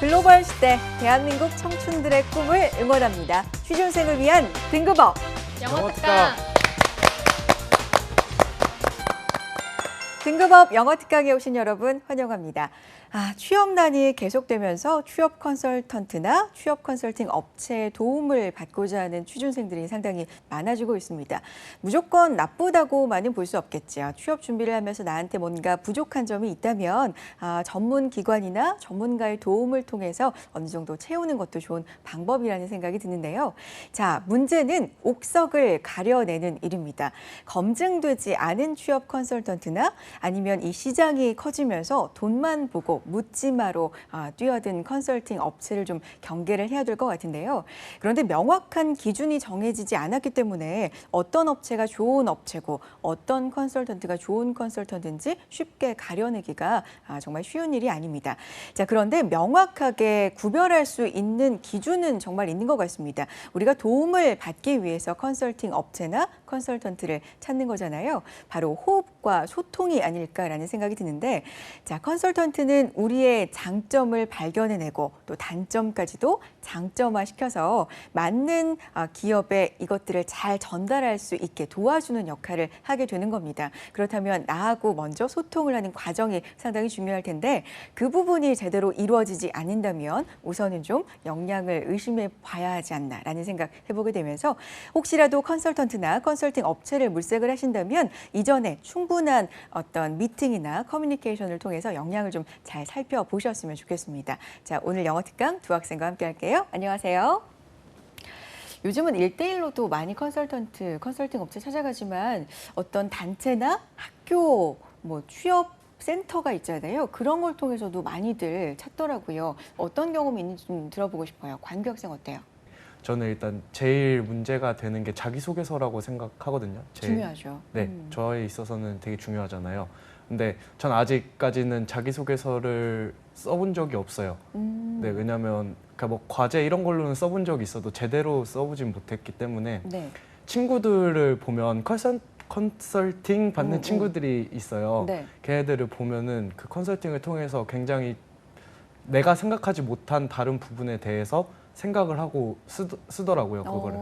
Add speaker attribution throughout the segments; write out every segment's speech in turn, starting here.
Speaker 1: 글로벌 시대 대한민국 청춘들의 꿈을 응원합니다. 취준생을 위한 등급업
Speaker 2: 영어 특강.
Speaker 1: 등급업 영어 특강에 오신 여러분 환영합니다. 취업난이 계속되면서 취업 컨설턴트나 취업 컨설팅 업체의 도움을 받고자 하는 취준생들이 상당히 많아지고 있습니다. 무조건 나쁘다고만은 볼 수 없겠죠. 취업 준비를 하면서 나한테 뭔가 부족한 점이 있다면 전문 기관이나 전문가의 도움을 통해서 어느 정도 채우는 것도 좋은 방법이라는 생각이 드는데요. 자, 문제는 옥석을 가려내는 일입니다. 검증되지 않은 취업 컨설턴트나 아니면 이 시장이 커지면서 돈만 보고 묻지마로 뛰어든 컨설팅 업체를 좀 경계를 해야 될 것 같은데요. 그런데 명확한 기준이 정해지지 않았기 때문에 어떤 업체가 좋은 업체고 어떤 컨설턴트가 좋은 컨설턴트인지 쉽게 가려내기가 정말 쉬운 일이 아닙니다. 자, 그런데 명확하게 구별할 수 있는 기준은 정말 있는 것 같습니다. 우리가 도움을 받기 위해서 컨설팅 업체나 컨설턴트를 찾는 거잖아요. 바로 호흡과 소통이 아닐까라는 생각이 드는데, 자, 컨설턴트는 우리의 장점을 발견해내고 또 단점까지도 장점화시켜서 맞는 기업에 이것들을 잘 전달할 수 있게 도와주는 역할을 하게 되는 겁니다. 그렇다면 나하고 먼저 소통을 하는 과정이 상당히 중요할 텐데 그 부분이 제대로 이루어지지 않는다면 우선은 좀 역량을 의심해 봐야 하지 않나라는 생각 해보게 되면서 혹시라도 컨설턴트나 컨설팅 업체를 물색을 하신다면 이전에 충분한 어떤 미팅이나 커뮤니케이션을 통해서 역량을 좀 잘 살펴보셨으면 좋겠습니다. 자, 오늘 영어 특강 두 학생과 함께 할게요. 안녕하세요. 요즘은 1대1로도 많이 컨설팅 업체 찾아가지만 어떤 단체나 학교, 취업 센터가 있잖아요. 그런 걸 통해서도 많이들 찾더라고요. 어떤 경험이 있는지 좀 들어보고 싶어요. 관규 학생 어때요?
Speaker 3: 저는 일단 제일 문제가 되는 게 자기소개서라고 생각하거든요.
Speaker 1: 중요하죠.
Speaker 3: 네, 저에 있어서는 되게 중요하잖아요. 근데 전 아직까지는 자기소개서를 써본 적이 없어요. 네, 왜냐하면 과제 이런 걸로는 써본 적이 있어도 제대로 써보진 못했기 때문에
Speaker 1: 네.
Speaker 3: 친구들을 보면 컨설팅 받는 친구들이 있어요.
Speaker 1: 네.
Speaker 3: 걔네들을 보면은 그 컨설팅을 통해서 굉장히 내가 생각하지 못한 다른 부분에 대해서 생각을 하고 쓰더라고요, 그거를.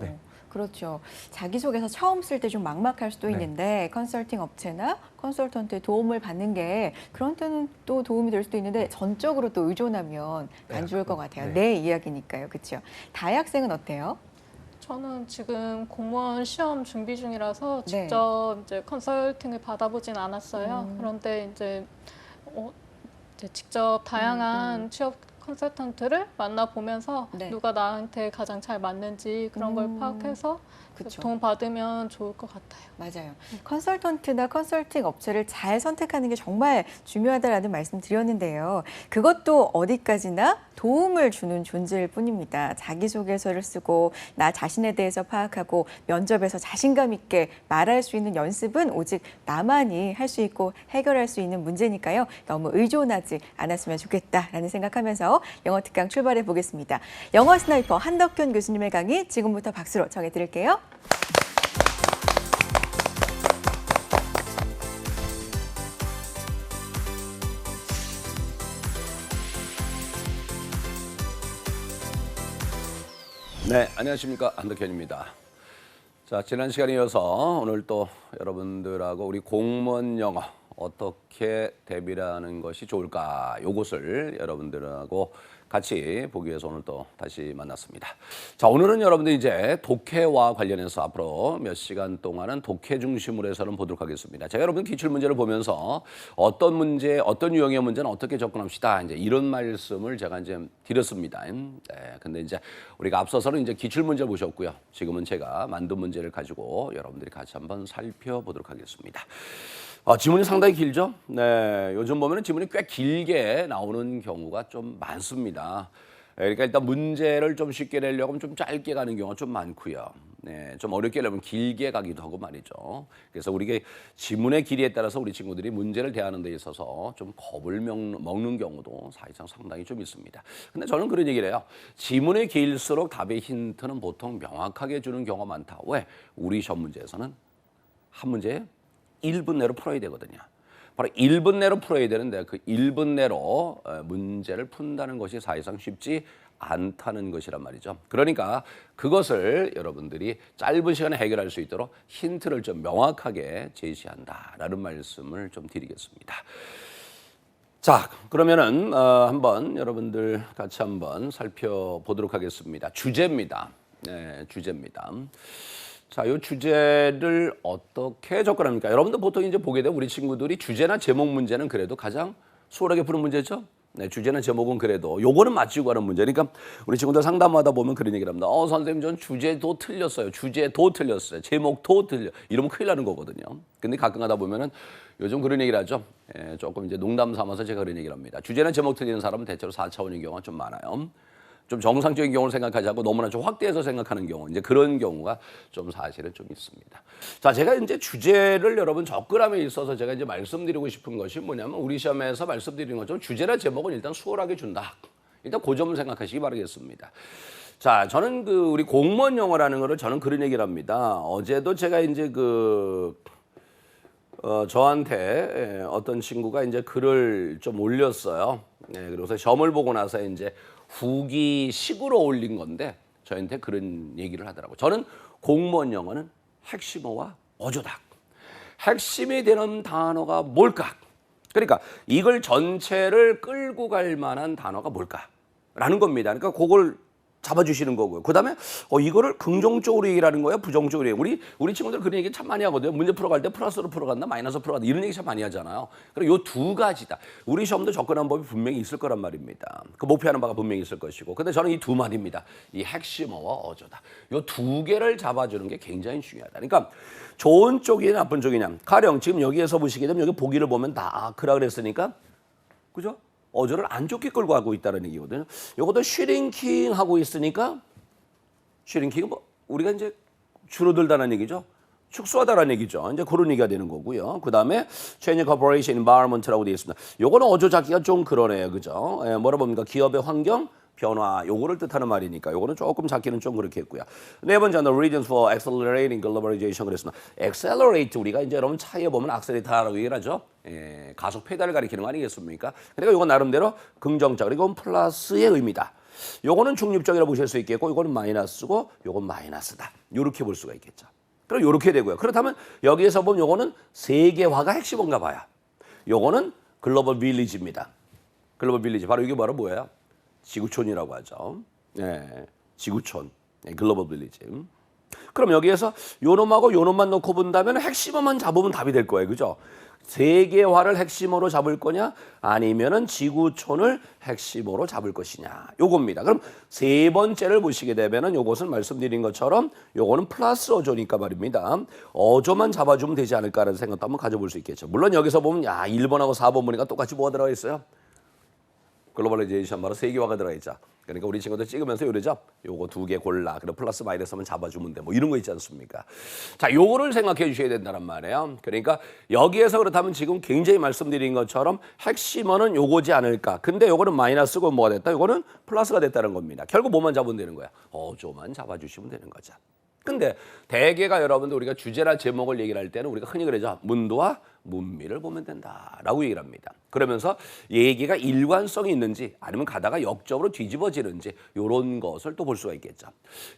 Speaker 3: 네.
Speaker 1: 그렇죠. 자기소개서 처음 쓸 때 좀 막막할 수도
Speaker 3: 네.
Speaker 1: 있는데 컨설팅 업체나 컨설턴트의 도움을 받는 게 그런 때는 또 도움이 될 수도 있는데 전적으로 또 의존하면 안 좋을 것 같아요.
Speaker 3: 네.
Speaker 1: 내 이야기니까요. 그렇죠. 다혜 학생은 어때요?
Speaker 2: 저는 지금 공무원 시험 준비 중이라서
Speaker 1: 네.
Speaker 2: 직접 이제 컨설팅을 받아보진 않았어요. 그런데 이제 직접 다양한 취업 컨설턴트를 만나보면서
Speaker 1: 네.
Speaker 2: 누가 나한테 가장 잘 맞는지 그런 걸 파악해서
Speaker 1: 그쵸.
Speaker 2: 도움 받으면 좋을 것 같아요.
Speaker 1: 맞아요. 컨설턴트나 컨설팅 업체를 잘 선택하는 게 정말 중요하다라는 말씀 드렸는데요. 그것도 어디까지나 도움을 주는 존재일 뿐입니다. 자기소개서를 쓰고 나 자신에 대해서 파악하고 면접에서 자신감 있게 말할 수 있는 연습은 오직 나만이 할 수 있고 해결할 수 있는 문제니까요. 너무 의존하지 않았으면 좋겠다라는 생각하면서 영어 특강 출발해 보겠습니다. 영어 스나이퍼 한덕현 교수님의 강의 지금부터 박수로 청해 드릴게요.
Speaker 4: 네, 안녕하십니까, 한덕현입니다. 자, 지난 시간에 이어서 오늘 또 여러분들하고 우리 공무원 영어 어떻게 대비를 하는 것이 좋을까, 요것을 여러분들하고 같이 보기 위해서 오늘 또 다시 만났습니다. 자, 오늘은 여러분들 이제 독해와 관련해서 앞으로 몇 시간 동안은 독해 중심으로 해서는 보도록 하겠습니다. 제가 여러분 기출문제를 보면서 어떤 문제, 어떤 유형의 문제는 어떻게 접근합시다, 이제 이런 말씀을 제가 이제 드렸습니다. 네, 근데 이제 우리가 앞서서는 이제 기출문제 보셨고요. 지금은 제가 만든 문제를 가지고 여러분들이 같이 한번 살펴보도록 하겠습니다. 지문이 상당히 길죠? 네, 요즘 보면은 지문이 꽤 길게 나오는 경우가 좀 많습니다. 그러니까 일단 문제를 좀 쉽게 내려고 하면 좀 짧게 가는 경우가 좀 많고요. 네, 좀 어렵게 내면 길게 가기도 하고 말이죠. 그래서 우리가 지문의 길이에 따라서 우리 친구들이 문제를 대하는 데 있어서 좀 겁을 먹는 경우도 사실상 상당히 좀 있습니다. 근데 저는 그런 얘기를 해요. 지문이 길수록 답의 힌트는 보통 명확하게 주는 경우가 많다. 왜? 우리 시험 문제에서는 한 문제에 1분 내로 풀어야 되거든요. 바로 1분 내로 풀어야 되는데 그 1분 내로 문제를 푼다는 것이 사실상 쉽지 않다는 것이란 말이죠. 그러니까 그것을 여러분들이 짧은 시간에 해결할 수 있도록 힌트를 좀 명확하게 제시한다라는 말씀을 좀 드리겠습니다. 자, 그러면은 한번 여러분들 같이 한번 살펴보도록 하겠습니다. 주제입니다. 네, 주제입니다. 자, 이 주제를 어떻게 접근합니까? 여러분들 보통 이제 보게 되면 우리 친구들이 주제나 제목 문제는 그래도 가장 수월하게 푸는 문제죠. 네, 주제나 제목은 그래도 요거는 맞추고 가는 문제. 그러니까 우리 친구들 상담하다 보면 그런 얘기를 합니다. 선생님 전 주제도 틀렸어요. 주제도 틀렸어요. 제목도 틀려. 이러면 큰일 나는 거거든요. 근데 가끔 하다 보면은 요즘 그런 얘기를 하죠. 조금 이제 농담 삼아서 제가 그런 얘기를 합니다. 주제나 제목 틀리는 사람은 대체로 4차원인 경우가 좀 많아요. 좀 정상적인 경우를 생각하지 않고 너무나 좀 확대해서 생각하는 경우, 이제 그런 경우가 좀 사실은 좀 있습니다. 자, 제가 이제 주제를 여러분 접근함에 있어서 제가 이제 말씀드리고 싶은 것이 뭐냐면 우리 시험에서 말씀드리는 것처럼 주제나 제목은 일단 수월하게 준다. 일단 그 점을 생각하시기 바라겠습니다. 자, 저는 우리 공무원 영어라는 거를 저는 그런 얘기를 합니다. 어제도 제가 이제 저한테 어떤 친구가 이제 글을 좀 올렸어요. 네, 그래서 시험을 보고 나서 이제 후기식으로 올린 건데 저한테 그런 얘기를 하더라고요. 저는 공무원 영어는 핵심어와 어조다. 핵심이 되는 단어가 뭘까? 그러니까 이걸 전체를 끌고 갈 만한 단어가 뭘까라는 겁니다. 그러니까 그걸 잡아주시는 거고요. 그 다음에 이거를 긍정적으로 얘기를 하는 거야, 부정적으로 얘기해. 우리 친구들 그런 얘기 참 많이 하거든요. 문제 풀어갈 때 플러스로 풀어간다, 마이너스로 풀어간다 이런 얘기 참 많이 하잖아요. 그리고 요 두 가지다. 우리 시험도 접근하는 법이 분명히 있을 거란 말입니다. 그 목표하는 바가 분명히 있을 것이고. 근데 저는 이 두 마디입니다. 이 핵심어와 어조다. 요 두 개를 잡아주는 게 굉장히 중요하다. 그러니까 좋은 쪽이냐 나쁜 쪽이냐. 가령 지금 여기에서 보시게 되면 여기 보기를 보면 다 그라 그랬으니까, 그죠? 어조를 안 좋게 끌고 가고 있다는 얘기거든요. 이것도 슈링킹 하고 있으니까, 슈링킹은 뭐 우리가 이제 줄어들다는 얘기죠. 축소하다라는 얘기죠. 이제 그런 얘기가 되는 거고요. 그 다음에 change corporation environment라고 되어 있습니다. 요거는 어조 잡기가 좀 그러네요, 그죠? 뭐라 봅니까? 기업의 환경 변화, 요거를 뜻하는 말이니까 요거는 조금 잡기는 좀 그렇게 했고요. 네 번째는 the reasons for accelerating globalization 그랬습니다. accelerate 우리가 이제 여러분 차에 보면 accelerate라고 얘기를 하죠. 가속 페달을 가리키는 거 아니겠습니까? 그러니까 요건 나름대로 긍정적, 그리고 이건 플러스의 의미다. 요거는 중립적이라고 보실 수 있겠고, 요거는 마이너스고, 요건 마이너스다. 요렇게 볼 수가 있겠죠. 그럼 요렇게 되고요. 그렇다면 여기에서 보면 요거는 세계화가 핵심인가 봐요. 요거는 글로벌 빌리지입니다. 글로벌 빌리지. 바로 이게 바로 뭐예요? 지구촌이라고 하죠. 네, 지구촌, 글로벌 빌리지. 그럼 여기에서 요놈하고 요놈만 놓고 본다면 핵심어만 잡으면 답이 될 거예요, 그죠? 세계화를 핵심어로 잡을 거냐, 아니면은 지구촌을 핵심어로 잡을 것이냐, 요겁니다. 그럼 세 번째를 보시게 되면은 요것은 말씀드린 것처럼 요거는 플러스 어조니까 말입니다. 어조만 잡아주면 되지 않을까라는 생각도 한번 가져볼 수 있겠죠. 물론 여기서 보면 1번하고 4번 보니까 똑같이 뭐가 들어가 있어요? 글로벌라이제이션, 바로 세계화가 들어가 있죠. 그러니까 우리 친구들 찍으면서 이러죠. 요거 두 개 골라. 그리고 플러스 마이너스만 잡아주면 돼. 뭐 이런 거 있지 않습니까? 자, 요거를 생각해 주셔야 된다는 말이에요. 그러니까 여기에서 그렇다면 지금 굉장히 말씀드린 것처럼 핵심어는 요거지 않을까. 근데 요거는 마이너스고 뭐가 됐다? 요거는 플러스가 됐다는 겁니다. 결국 뭐만 잡으면 되는 거야? 어조만 잡아주시면 되는 거죠. 근데 대개가 여러분들 우리가 주제나 제목을 얘기를 할 때는 우리가 흔히 그러죠. 문도와 문미를 보면 된다라고 얘기를 합니다. 그러면서 얘기가 일관성이 있는지 아니면 가다가 역적으로 뒤집어지는지 이런 것을 또 볼 수가 있겠죠.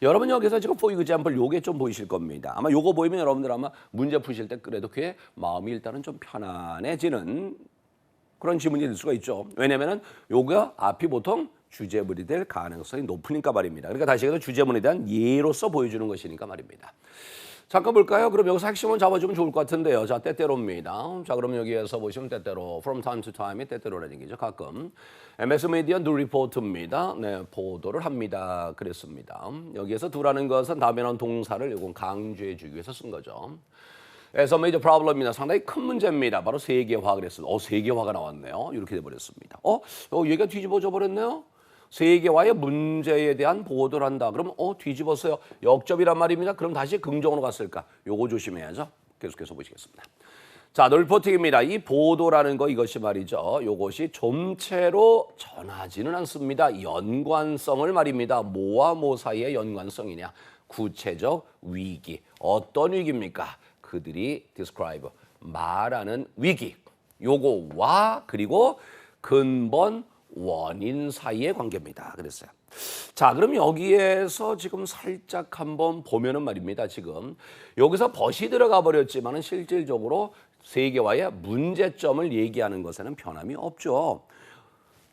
Speaker 4: 여러분 여기서 지금 for example 요게 좀 보이실 겁니다. 아마 요거 보이면 여러분들 아마 문제 푸실 때 그래도 꽤 마음이 일단은 좀 편안해지는 그런 지문이 될 수가 있죠. 왜냐면은 요거 앞이 보통 주제문이 될 가능성이 높으니까 말입니다. 그러니까 다시 해서 주제문에 대한 예로서 보여주는 것이니까 말입니다. 잠깐 볼까요? 그럼 여기서 핵심을 잡아주면 좋을 것 같은데요. 자, 때때로입니다. 자, 그럼 여기에서 보시면 때때로, from time to time이 때때로라는 얘기죠. 가끔. MS media do report입니다. 네, 보도를 합니다. 그랬습니다. 여기에서 do라는 것은 다음에 나온 동사를 이건 강조해 주기 위해서 쓴 거죠. as a major problem입니다. 상당히 큰 문제입니다. 바로 세계화 그랬습니다. 세계화가 나왔네요. 이렇게 돼버렸습니다. 얘가 뒤집어져 버렸네요. 세계화의 문제에 대한 보도를 한다. 그러면 뒤집었어요. 역접이란 말입니다. 그럼 다시 긍정으로 갔을까? 요거 조심해야죠. 계속해서 보시겠습니다. 자, 리포팅입니다. 이 보도라는 거 이것이 말이죠. 요것이 좀채로 전하지는 않습니다. 연관성을 말입니다. 뭐와 뭐 사이의 연관성이냐? 구체적 위기. 어떤 위기입니까? 그들이 describe, 말하는 위기. 요거와 그리고 근본 원인 사이의 관계입니다. 그랬어요. 자, 그럼 여기에서 지금 살짝 한번 보면은 말입니다. 지금 여기서 벗이 들어가 버렸지만은 실질적으로 세계화의 문제점을 얘기하는 것에는 변함이 없죠.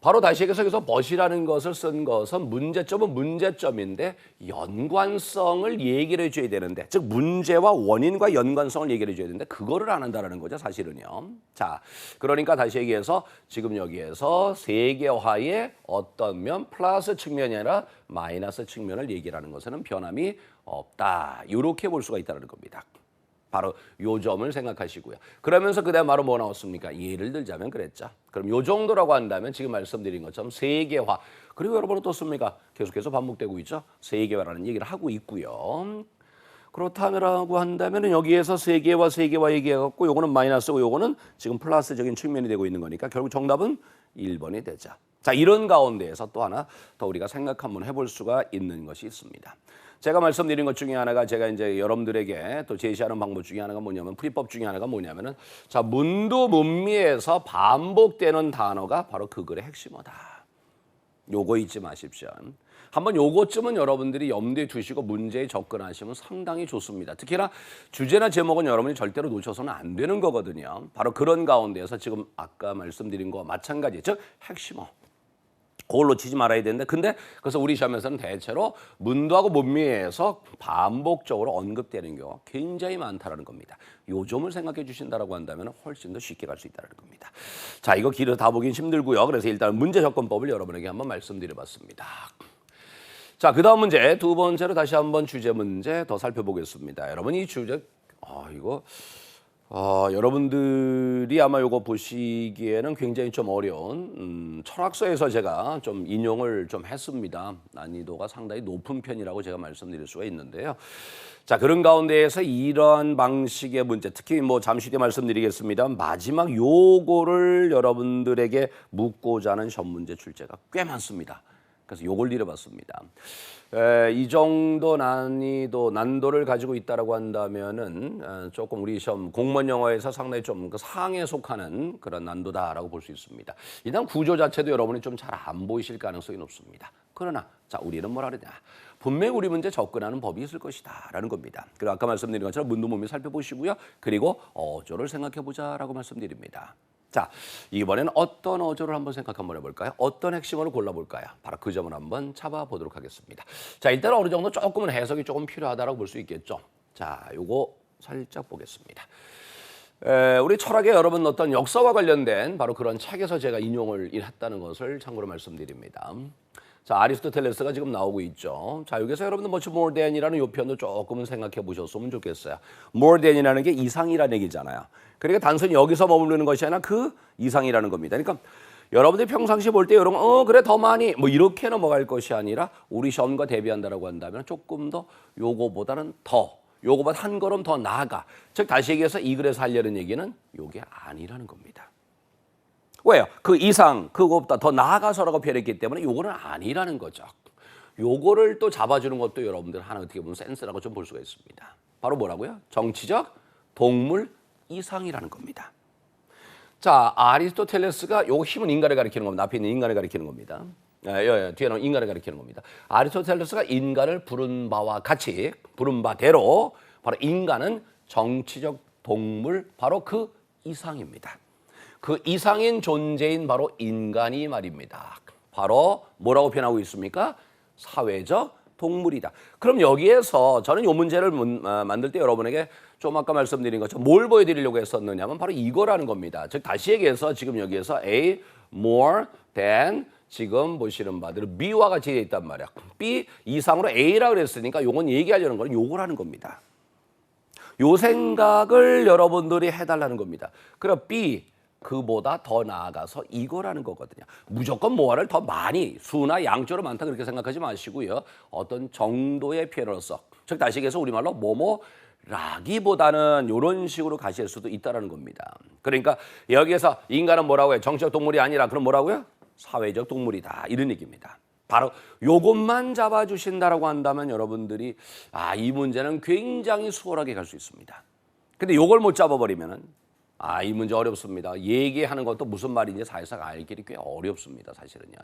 Speaker 4: 바로 다시 얘기해서 여기서 벗이라는 것을 쓴 것은 문제점은 문제점인데 연관성을 얘기를 해줘야 되는데, 즉 문제와 원인과 연관성을 얘기를 해줘야 되는데 그거를 안 한다는 거죠, 사실은요. 자, 그러니까 다시 얘기해서 지금 여기에서 세계화의 어떤 면 플러스 측면이 아니라 마이너스 측면을 얘기하는 것에는 변함이 없다. 이렇게 볼 수가 있다는 겁니다. 바로 요 점을 생각하시고요. 그러면서 그다음 바로 뭐 나왔습니까? 예를 들자면 그랬죠. 그럼 요 정도라고 한다면 지금 말씀드린 것처럼 세계화. 그리고 여러분 어떻습니까? 계속해서 반복되고 있죠. 세계화라는 얘기를 하고 있고요. 그렇다고 한다면 여기에서 세계화 얘기해갖고 요거는 마이너스고 요거는 지금 플러스적인 측면이 되고 있는 거니까 결국 정답은 1번이 되죠. 자, 이런 가운데에서 또 하나 더 우리가 생각 한번 해볼 수가 있는 것이 있습니다. 제가 말씀드린 것 중에 하나가 제가 이제 여러분들에게 또 제시하는 방법 중에 하나가 뭐냐면 풀이법 중에 하나가 뭐냐면은 자, 문도 문미에서 반복되는 단어가 바로 그 글의 핵심어다. 요거 잊지 마십시오. 한번 요것쯤은 여러분들이 염두에 두시고 문제에 접근하시면 상당히 좋습니다. 특히나 주제나 제목은 여러분이 절대로 놓쳐서는 안 되는 거거든요. 바로 그런 가운데에서 지금 아까 말씀드린 거와 마찬가지, 즉 핵심어. 그걸 놓치지 말아야 되는데, 근데 그래서 우리 시험에서는 대체로 문도하고 문미에서 반복적으로 언급되는 경우가 굉장히 많다는 겁니다. 요 점을 생각해 주신다라고 한다면 훨씬 더 쉽게 갈 수 있다는 겁니다. 자, 이거 길어 다 보긴 힘들고요. 그래서 일단 문제 접근법을 여러분에게 한번 말씀드려봤습니다. 자, 그 다음 문제 두 번째로 다시 한번 주제 문제 더 살펴보겠습니다. 여러분 이 주제 여러분들이 아마 이거 보시기에는 굉장히 좀 어려운 철학서에서 제가 좀 인용을 좀 했습니다. 난이도가 상당히 높은 편이라고 제가 말씀드릴 수가 있는데요. 자, 그런 가운데에서 이러한 방식의 문제, 특히 뭐 잠시 뒤에 말씀드리겠습니다. 마지막 요거를 여러분들에게 묻고자 하는 시험 문제 출제가 꽤 많습니다. 그래서 요걸 드려봤습니다. 이 정도 난도를 가지고 있다라고 한다면은 조금 우리 시험 공무원 영어에서 상당히 좀 그 상에 속하는 그런 난도다라고 볼 수 있습니다. 일단 구조 자체도 여러분이 좀 잘 안 보이실 가능성이 높습니다. 그러나 자, 우리는 뭐라 그러냐? 분명히 우리 문제 접근하는 법이 있을 것이다라는 겁니다. 그리고 아까 말씀드린 것처럼 문도 문미 살펴보시고요. 그리고 어조를 생각해보자라고 말씀드립니다. 자, 이번에는 어떤 어조를 한번 생각 한번 해볼까요? 어떤 핵심어를 골라볼까요? 바로 그 점을 한번 잡아보도록 하겠습니다. 자, 일단 어느 정도 조금은 해석이 조금 필요하다고 볼 수 있겠죠. 자, 요거 살짝 보겠습니다. 우리 철학의 여러분 어떤 역사와 관련된 바로 그런 책에서 제가 인용을 했다는 것을 참고로 말씀드립니다. 자, 아리스토텔레스가 지금 나오고 있죠. 자, 여기서 여러분들 much more than이라는 요 표현도 조금은 생각해 보셨으면 좋겠어요. more than이라는 게 이상이라는 얘기잖아요. 그러니까 단순히 여기서 머무르는 것이 아니라 그 이상이라는 겁니다. 그러니까 여러분들이 평상시 볼 때 이런 그래 더 많이 뭐 이렇게 넘어갈 것이 아니라 우리 시험과 대비한다라고 한다면 조금 더 요거보다는 더 요거보다 한 걸음 더 나아가. 즉 다시 얘기해서 이 글에서 하려는 얘기는 요게 아니라는 겁니다. 왜요? 그 이상, 그거보다 더 나아가서라고 표현했기 때문에 요거는 아니라는 거죠. 요거를 또 잡아주는 것도 여러분들 하나 어떻게 보면 센스라고 좀 볼 수가 있습니다. 바로 뭐라고요? 정치적 동물 이상이라는 겁니다. 자, 아리스토텔레스가 요거 힘은 인간을 가리키는 겁니다. 앞에 있는 인간을 가리키는 겁니다. 뒤에는 인간을 가리키는 겁니다. 아리스토텔레스가 인간을 부른 바와 같이 부른 바대로 바로 인간은 정치적 동물 바로 그 이상입니다. 그 이상인 존재인 바로 인간이 말입니다. 바로 뭐라고 표현하고 있습니까? 사회적 동물이다. 그럼 여기에서 저는 이 문제를 만들 때 여러분에게 좀 아까 말씀드린 것처럼 뭘 보여드리려고 했었느냐면 바로 이거라는 겁니다. 즉 다시 얘기해서 지금 여기에서 A more than 지금 보시는 바대로 B와 같이 되어 있단 말이야. B 이상으로 A라고 그랬으니까 요건 얘기하려는 건 요거라는 겁니다. 요 생각을 여러분들이 해달라는 겁니다. 그럼 B 그보다 더 나아가서 이거라는 거거든요. 무조건 뭐를 더 많이 수나 양적으로 많다 그렇게 생각하지 마시고요. 어떤 정도의 표현으로서 즉 다시 얘기해서 우리말로 뭐뭐라기보다는 이런 식으로 가실 수도 있다는 겁니다. 그러니까 여기에서 인간은 뭐라고 해요? 정치적 동물이 아니라 그럼 뭐라고요? 사회적 동물이다 이런 얘기입니다. 바로 요것만 잡아주신다라고 한다면 여러분들이 이 문제는 굉장히 수월하게 갈 수 있습니다. 근데 요걸 못 잡아버리면은 이 문제 어렵습니다. 얘기하는 것도 무슨 말인지 사실상 알기는 꽤 어렵습니다. 사실은요.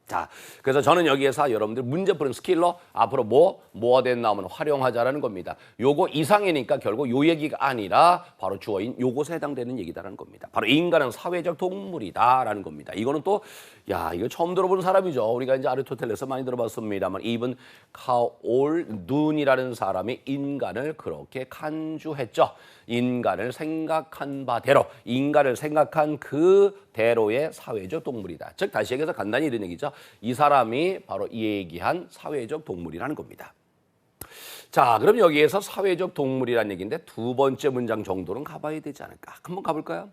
Speaker 4: 자, 그래서 저는 여기에서 여러분들 문제 푸는 스킬로 앞으로 뭐가 된 나오면 활용하자라는 겁니다. 요거 이상이니까 결국 요 얘기가 아니라 바로 주어인 요것에 해당되는 얘기다라는 겁니다. 바로 인간은 사회적 동물이다라는 겁니다. 이거는 또 이거 처음 들어보는 사람이죠. 우리가 이제 아리스토텔레스 많이 들어봤습니다만 이븐 카올둔이라는 사람이 인간을 그렇게 간주했죠. 인간을 생각한 바대로, 인간을 생각한 그대로의 사회적 동물이다. 즉 다시 얘기해서 간단히 이런 얘기죠. 이 사람이 바로 이 얘기한 사회적 동물이라는 겁니다. 자, 그럼 여기에서 사회적 동물이라는 얘기인데 두 번째 문장 정도는 가봐야 되지 않을까? 한번 가볼까요?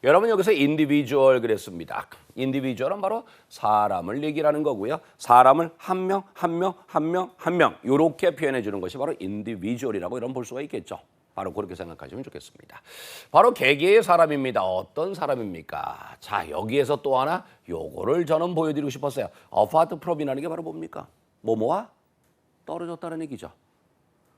Speaker 4: 여러분 여기서 individual 그랬습니다. individual은 바로 사람을 얘기하는 거고요. 사람을 한 명, 한 명, 한 명, 한 명 이렇게 표현해 주는 것이 바로 individual이라고 이런 볼 수가 있겠죠. 바로 그렇게 생각하시면 좋겠습니다. 바로 개개의 사람입니다. 어떤 사람입니까? 자, 여기에서 또 하나 요거를 저는 보여드리고 싶었어요. apart from이라는 게 바로 뭡니까? 뭐뭐와 떨어졌다는 얘기죠.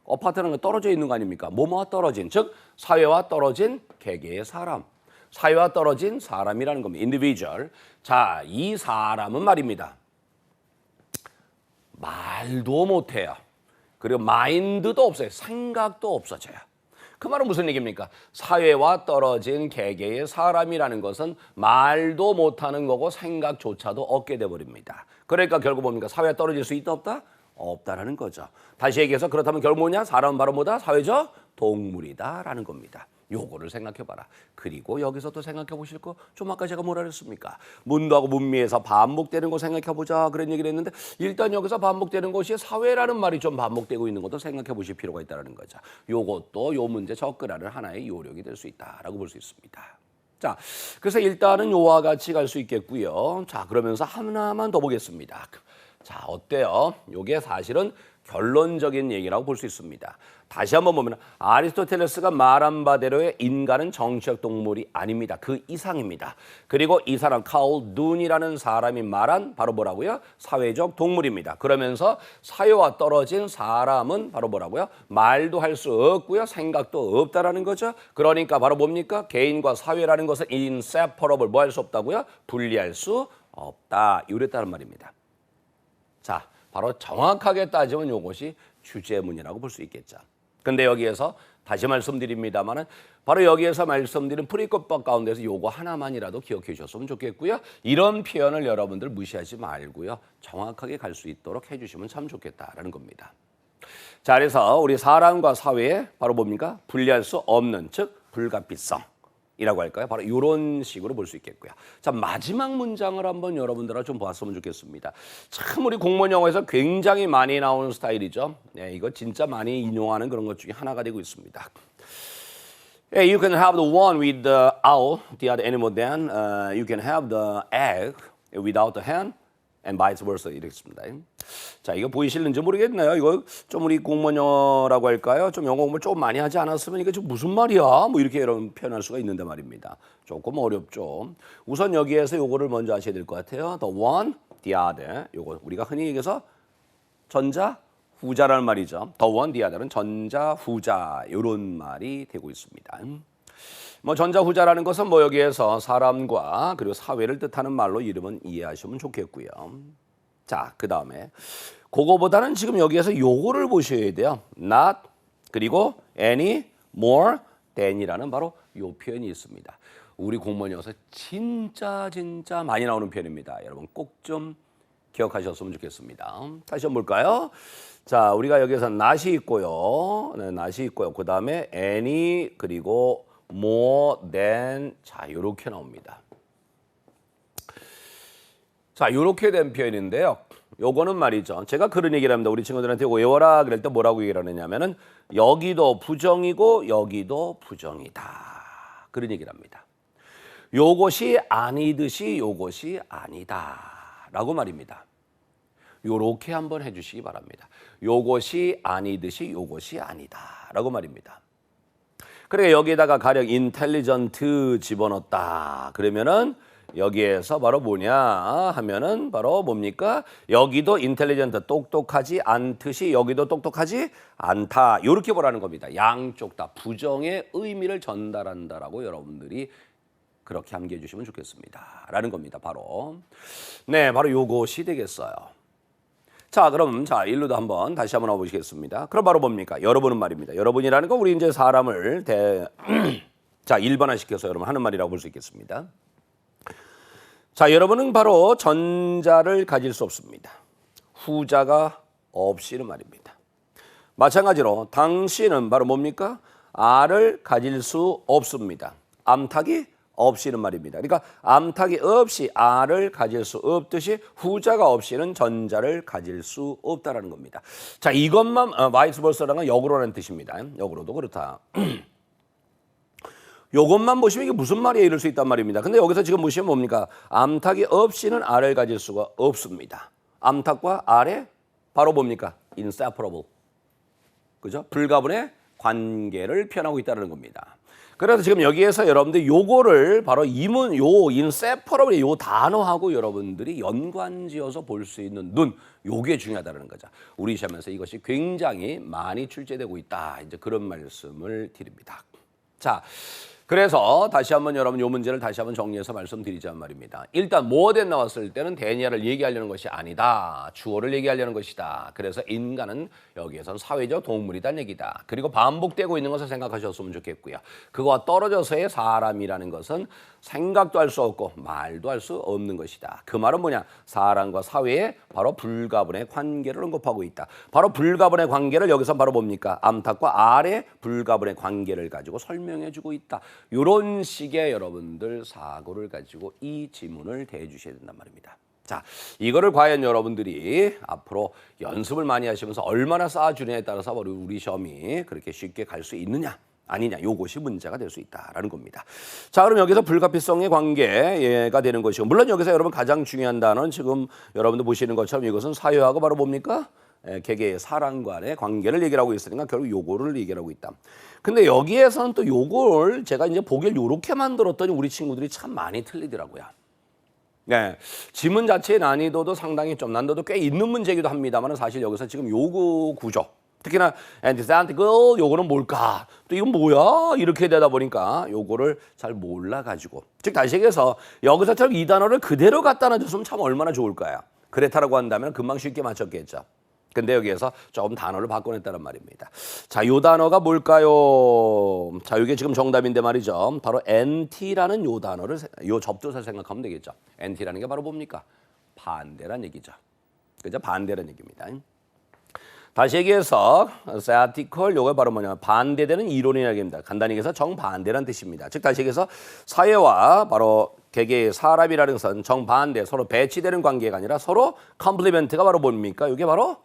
Speaker 4: apart는 건 떨어져 있는 거 아닙니까? 뭐뭐와 떨어진, 즉 사회와 떨어진 개개의 사람. 사회와 떨어진 사람이라는 겁니다. individual. 자, 이 사람은 말입니다. 말도 못해요. 그리고 마인드도 없어요. 생각도 없어져요. 그 말은 무슨 얘기입니까? 사회와 떨어진 개개의 사람이라는 것은 말도 못하는 거고 생각조차도 없게 돼버립니다. 그러니까 결국 뭡니까? 사회와 떨어질 수 있다 없다? 없다라는 거죠. 다시 얘기해서 그렇다면 결국 뭐냐? 사람은 바로 뭐다? 사회적 동물이다라는 겁니다. 요거를 생각해봐라. 그리고 여기서 또 생각해보실 거 좀 아까 제가 뭐라 그랬습니까? 문도하고 문미에서 반복되는 거 생각해보자 그런 얘기를 했는데 일단 여기서 반복되는 것이 사회라는 말이 좀 반복되고 있는 것도 생각해보실 필요가 있다는 거죠. 요것도 요 문제 접근하는 하나의 요령이 될 수 있다라고 볼 수 있습니다. 자, 그래서 일단은 요와 같이 갈 수 있겠고요. 자, 그러면서 하나만 더 보겠습니다. 자, 어때요? 요게 사실은 결론적인 얘기라고 볼 수 있습니다. 다시 한번 보면 아리스토텔레스가 말한 바대로의 인간은 정치적 동물이 아닙니다. 그 이상입니다. 그리고 이 사람 카올둔이라는 사람이 말한 바로 뭐라고요? 사회적 동물입니다. 그러면서 사회와 떨어진 사람은 바로 뭐라고요? 말도 할 수 없고요. 생각도 없다라는 거죠. 그러니까 바로 뭡니까? 개인과 사회라는 것은 inseparable 뭐 할 수 없다고요? 분리할 수 없다. 이랬다는 말입니다. 자, 바로 정확하게 따지면 이것이 주제문이라고 볼 수 있겠죠. 근데 여기에서 다시 말씀드립니다만은 바로 여기에서 말씀드린 프리급법 가운데서 요거 하나만이라도 기억해 주셨으면 좋겠고요. 이런 표현을 여러분들 무시하지 말고요. 정확하게 갈 수 있도록 해 주시면 참 좋겠다라는 겁니다. 자, 그래서 우리 사람과 사회에 바로 뭡니까? 분리할 수 없는, 즉 불가피성. 이라고 할까요? 바로 이런 식으로 볼 수 있겠고요. 자, 마지막 문장을 한번 여러분들하고 좀 보았으면 좋겠습니다. 참 우리 공무원 영어에서 굉장히 많이 나오는 스타일이죠. 네, 이거 진짜 많이 인용하는 그런 것 중에 하나가 되고 있습니다. Yeah, you can have the one with the owl, the other animal, then you can have the egg without the hen, and vice versa 이렇습니다. 자, 이거 보이실는지 모르겠네요. 이거 좀 우리 공무원 영어라고 할까요? 좀 영어 공부를 좀 많이 하지 않았으면 이게 좀 무슨 말이야? 뭐 이렇게 이런 표현할 수가 있는데 말입니다. 조금 어렵죠. 우선 여기에서 요거를 먼저 아셔야 될 것 같아요. The one, the other. 요거 우리가 흔히 얘기해서 전자, 후자라는 말이죠. The one, the other는 전자, 후자 이런 말이 되고 있습니다. 뭐 전자, 후자라는 것은 뭐 여기에서 사람과 그리고 사회를 뜻하는 말로 이름은 이해하시면 좋겠고요. 자, 그 다음에 그거보다는 지금 여기에서 요거를 보셔야 돼요. Not 그리고 any more than이라는 바로 요 표현이 있습니다. 우리 공무원 영어에서 진짜 많이 나오는 표현입니다. 여러분 꼭 좀 기억하셨으면 좋겠습니다. 다시 한번 볼까요? 자, 우리가 여기서 not이 있고요. 네, not이 있고요. 그 다음에 any 그리고 more than 자, 요렇게 나옵니다. 자, 요렇게 된 표현인데요. 요거는 말이죠. 제가 그런 얘기를 합니다. 우리 친구들한테 외워라 그럴 때 뭐라고 얘기를 하느냐면은 여기도 부정이고 여기도 부정이다. 그런 얘기를 합니다. 요것이 아니듯이 요것이 아니다라고 말입니다. 요렇게 한번 해주시기 바랍니다. 요것이 아니듯이 요것이 아니다라고 말입니다. 그러니까 여기에다가 가령 intelligent 집어넣었다. 그러면은 여기에서 바로 뭐냐 하면은 바로 뭡니까? 여기도 인텔리전트 똑똑하지 않듯이 여기도 똑똑하지 않다. 이렇게 보라는 겁니다. 양쪽 다 부정의 의미를 전달한다라고 여러분들이 그렇게 암기해 주시면 좋겠습니다. 라는 겁니다. 바로. 네, 바로 요것이 되겠어요. 자, 그럼 자, 일로도 한번 다시 한번 와보시겠습니다. 그럼 바로 뭡니까? 여러분은 말입니다. 여러분이라는 건 우리 이제 사람을 자, 일반화시켜서 여러분 하는 말이라고 볼 수 있겠습니다. 자, 여러분은 바로 전자를 가질 수 없습니다. 후자가 없이는 말입니다. 마찬가지로 당신은 바로 뭡니까? R을 가질 수 없습니다. 암탉이 없이는 말입니다. 그러니까 암탉이 없이 R을 가질 수 없듯이 후자가 없이는 전자를 가질 수 없다라는 겁니다. 자, 이것만 바이스 벌서라는 건 역으로라는 뜻입니다. 역으로도 그렇다. 요것만 보시면 이게 무슨 말이에요? 이럴 수 있단 말입니다. 근데 여기서 지금 보시면 뭡니까? 암탉이 없이는 R을 가질 수가 없습니다. 암탉과 R의 바로 뭡니까? inseparable. 그죠? 불가분의 관계를 표현하고 있다는 겁니다. 그래서 지금 여기에서 여러분들 요거를 바로 이문, 요 inseparable 요 단어하고 여러분들이 연관지어서 볼 수 있는 눈, 요게 중요하다는 거죠. 우리 시험에서 이것이 굉장히 많이 출제되고 있다. 이제 그런 말씀을 드립니다. 자, 그래서 다시 한번 여러분 요 문제를 다시 한번 정리해서 말씀드리자는 말입니다. 일단 뭐든 나왔을 때는 대니아를 얘기하려는 것이 아니다. 주어를 얘기하려는 것이다. 그래서 인간은 여기에선 사회적 동물이란 얘기다. 그리고 반복되고 있는 것을 생각하셨으면 좋겠고요. 그거와 떨어져서의 사람이라는 것은 생각도 할 수 없고 말도 할 수 없는 것이다. 그 말은 뭐냐? 사람과 사회의 바로 불가분의 관계를 언급하고 있다. 바로 불가분의 관계를 여기서 바로 뭡니까? 암탉과 R의 불가분의 관계를 가지고 설명해주고 있다. 이런 식의 여러분들 사고를 가지고 이 지문을 대해주셔야 된단 말입니다. 자, 이거를 과연 여러분들이 앞으로 연습을 많이 하시면서 얼마나 쌓아주느냐에 따라서 우리 시험이 그렇게 쉽게 갈 수 있느냐 아니냐, 요것이 문제가 될 수 있다라는 겁니다. 자, 그럼 여기서 불가피성의 관계가 되는 것이고, 물론 여기서 여러분 가장 중요한 단어는 지금 여러분들 보시는 것처럼 이것은 사회하고 바로 뭡니까? 개개의 사람 간의 관계를 얘기하고 있으니까 결국 요거를 얘기하고 있다. 근데 여기에서는 또 요걸 제가 이제 보기를 요렇게 만들었더니 우리 친구들이 참 많이 틀리더라고요. 네, 지문 자체의 난이도도 상당히 좀 난이도도 꽤 있는 문제이기도 합니다만 사실 여기서 지금 요구 구조, 특히나 antithetical 요거는 뭘까? 또 이건 뭐야? 이렇게 되다 보니까 요거를 잘 몰라가지고, 즉 다시 얘기해서 여기서처럼 이 단어를 그대로 갖다 놔줬으면 참 얼마나 좋을까요? 그렇다라고 한다면 금방 쉽게 맞췄겠죠. 근데 여기에서 조금 단어를 바꿔냈다는 말입니다. 자, 요 단어가 뭘까요? 자, 이게 지금 정답인데 말이죠. 바로 NT라는 요 단어를, 요 접두사를 생각하면 되겠죠. NT라는 게 바로 뭡니까? 반대란 얘기죠. 그죠? 반대란 얘기입니다. 다시 얘기해서 theatical 요게 바로 뭐냐? 반대되는 이론이라는 얘기입니다. 간단히 얘기해서 정반대란 뜻입니다. 즉 다시 얘기해서 사회와 바로 개개의 사람이라는 것은 정반대, 서로 배치되는 관계가 아니라 서로 컴플리멘트가 바로 뭡니까? 이게 바로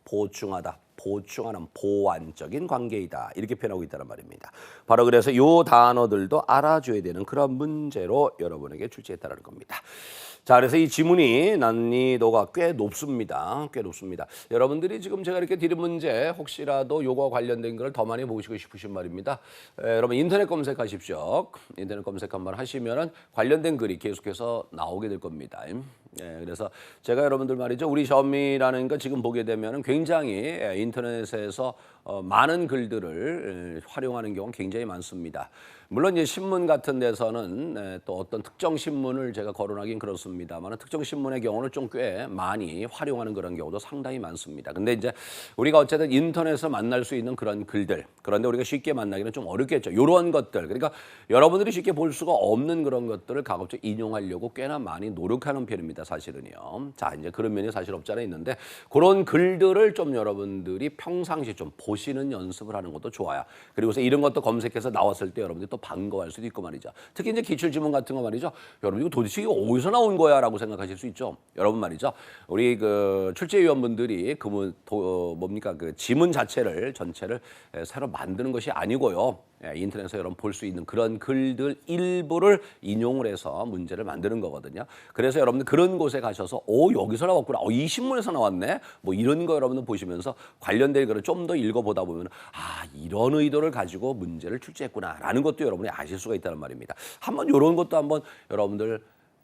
Speaker 4: 보충하다, 보충하는 보완적인 관계이다. 이렇게 표현하고 있다는 말입니다. 바로 그래서 이 단어들도 알아줘야 되는 그런 문제로 여러분에게 출제했다는 겁니다. 자, 그래서 이 지문이 난이도가 꽤 높습니다. 꽤 높습니다. 여러분들이 지금 제가 이렇게 드린 문제 혹시라도 요거와 관련된 걸 더 많이 보시고 싶으신 말입니다. 여러분 인터넷 검색하십시오. 인터넷 검색 한번 하시면은 관련된 글이 계속해서 나오게 될 겁니다. 그래서 제가 여러분들 말이죠. 우리 시험이라는 거 지금 보게 되면은 굉장히 인터넷에서 많은 글들을 활용하는 경우는 굉장히 많습니다. 물론 이제 신문 같은 데서는 또 어떤 특정 신문을 제가 거론하긴 그렇습니다만 특정 신문의 경우는 좀 꽤 많이 활용하는 그런 경우도 상당히 많습니다. 근데 이제 우리가 어쨌든 인터넷에서 만날 수 있는 그런 글들, 그런데 우리가 쉽게 만나기는 좀 어렵겠죠. 이런 것들, 그러니까 여러분들이 쉽게 볼 수가 없는 그런 것들을 가급적 인용하려고 꽤나 많이 노력하는 편입니다. 사실은요. 자, 이제 그런 면이 사실 없지 않아 있는데 그런 글들을 좀 여러분들이 평상시 좀 보시는 연습을 하는 것도 좋아요. 그리고서 이런 것도 검색해서 나왔을 때 여러분들이 또 반가워할 수도 있고 말이죠. 특히 이제 기출지문 같은 거 말이죠. 여러분 이거 도대체 이거 어디서 나온 거야라고 생각하실 수 있죠. 여러분 말이죠. 우리 그 출제위원분들이 뭡니까 그 지문 자체를 전체를 새로 만드는 것이 아니고요. 인터넷에서 여러분 볼 수 있는 그런 글들 일부를 인용을 해서 문제를 만드는 거거든요. 그래서 여러분들 그런 곳에 가셔서 여기서 나왔구나. 이 신문에서 나왔네. 뭐 이런 거 여러분들 보시면서 관련된 글을 좀 더 읽어보다 보면 이런 의도를 가지고 문제를 출제했구나라는 것도 여러분이 아실 수가 있다는 말입니다. 한번 이런 것도 한번 여러분들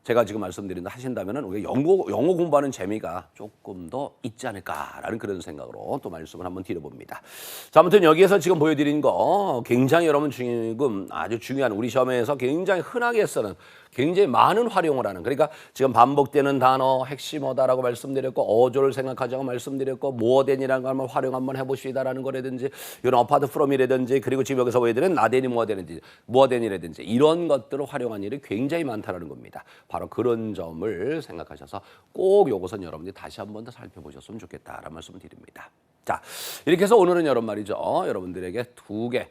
Speaker 4: 제가 지금 말씀드린 하신다면은 우리가 영어 공부하는 재미가 조금 더 있지 않을까라는 그런 생각으로 또 말씀을 한번 드려봅니다. 자, 아무튼 여기에서 지금 보여드린 거 굉장히 여러분 지금 아주 중요한 우리 시험에서 굉장히 흔하게 쓰는 굉장히 많은 활용을 하는 그러니까 지금 반복되는 단어 핵심어다라고 말씀드렸고 어조를 생각하자고 말씀드렸고 모어된이라는 걸 한번 활용 한번 해보시다라는 거라든지 이런 어파드 프롬이라든지 그리고 지금 여기서 보여드린 나덴이 모어된이라든지 이런 것들을 활용한 일이 굉장히 많다라는 겁니다. 바로 그런 점을 생각하셔서 꼭 요것은 여러분들이 다시 한번 더 살펴보셨으면 좋겠다라는 말씀을 드립니다. 자, 이렇게 해서 오늘은 여러분들에게 두 개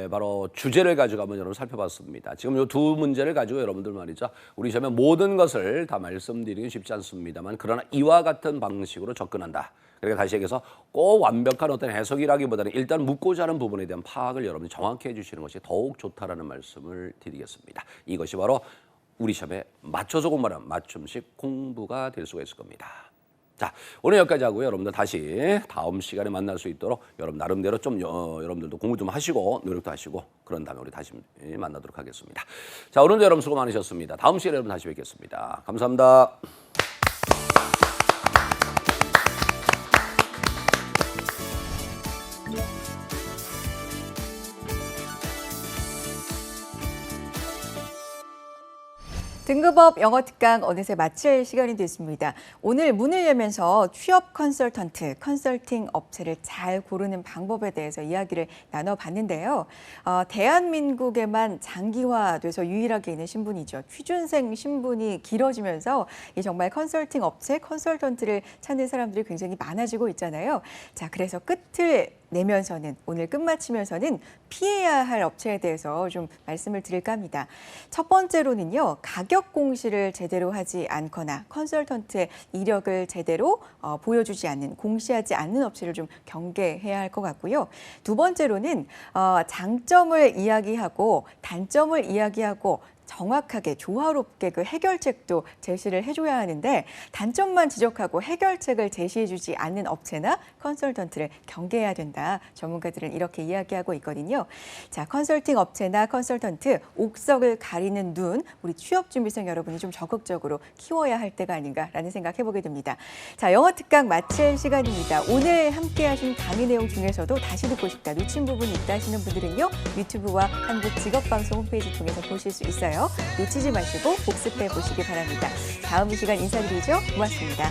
Speaker 4: 바로 주제를 가지고 한번 여러분 살펴봤습니다. 지금 이 두 문제를 가지고 여러분들 말이죠. 우리 시험에 모든 것을 다 말씀드리긴 쉽지 않습니다만 그러나 이와 같은 방식으로 접근한다. 그러니까 다시 얘기해서 꼭 완벽한 어떤 해석이라기보다는 일단 묻고자 하는 부분에 대한 파악을 여러분이 정확히 해주시는 것이 더욱 좋다라는 말씀을 드리겠습니다. 이것이 바로 우리 시험에 맞춰서 공부하는 맞춤식 공부가 될 수가 있을 겁니다. 자, 오늘 여기까지 하고요. 여러분들 다시 다음 시간에 만날 수 있도록 여러분 나름대로 좀 여러분들도 공부 좀 하시고 노력도 하시고 그런 다음에 우리 다시 만나도록 하겠습니다. 자, 오늘도 여러분 수고 많으셨습니다. 다음 시간에 여러분 다시 뵙겠습니다. 감사합니다.
Speaker 1: 등급업 영어 특강 어느새 마칠 시간이 됐습니다. 오늘 문을 열면서 취업 컨설턴트, 컨설팅 업체를 잘 고르는 방법에 대해서 이야기를 나눠봤는데요. 대한민국에만 장기화돼서 유일하게 있는 신분이죠. 취준생 신분이 길어지면서 이 정말 컨설팅 업체, 컨설턴트를 찾는 사람들이 굉장히 많아지고 있잖아요. 자, 그래서 끝을 내면서는 오늘 끝마치면서는 피해야 할 업체에 대해서 좀 말씀을 드릴까 합니다. 첫 번째로는요. 가격 공시를 제대로 하지 않거나 컨설턴트의 이력을 제대로 보여주지 않는, 공시하지 않는 업체를 좀 경계해야 할 것 같고요. 두 번째로는 장점을 이야기하고 단점을 이야기하고 정확하게 조화롭게 그 해결책도 제시를 해줘야 하는데 단점만 지적하고 해결책을 제시해주지 않는 업체나 컨설턴트를 경계해야 된다. 전문가들은 이렇게 이야기하고 있거든요. 자, 컨설팅 업체나 컨설턴트 옥석을 가리는 눈 우리 취업준비생 여러분이 좀 적극적으로 키워야 할 때가 아닌가라는 생각 해보게 됩니다. 자, 영어 특강 마칠 시간입니다. 오늘 함께하신 강의 내용 중에서도 다시 듣고 싶다, 놓친 부분이 있다 하시는 분들은요. 유튜브와 한국직업방송 홈페이지 통해서 보실 수 있어요. 놓치지 마시고 복습해 보시기 바랍니다. 다음 이 시간 인사드리죠. 고맙습니다.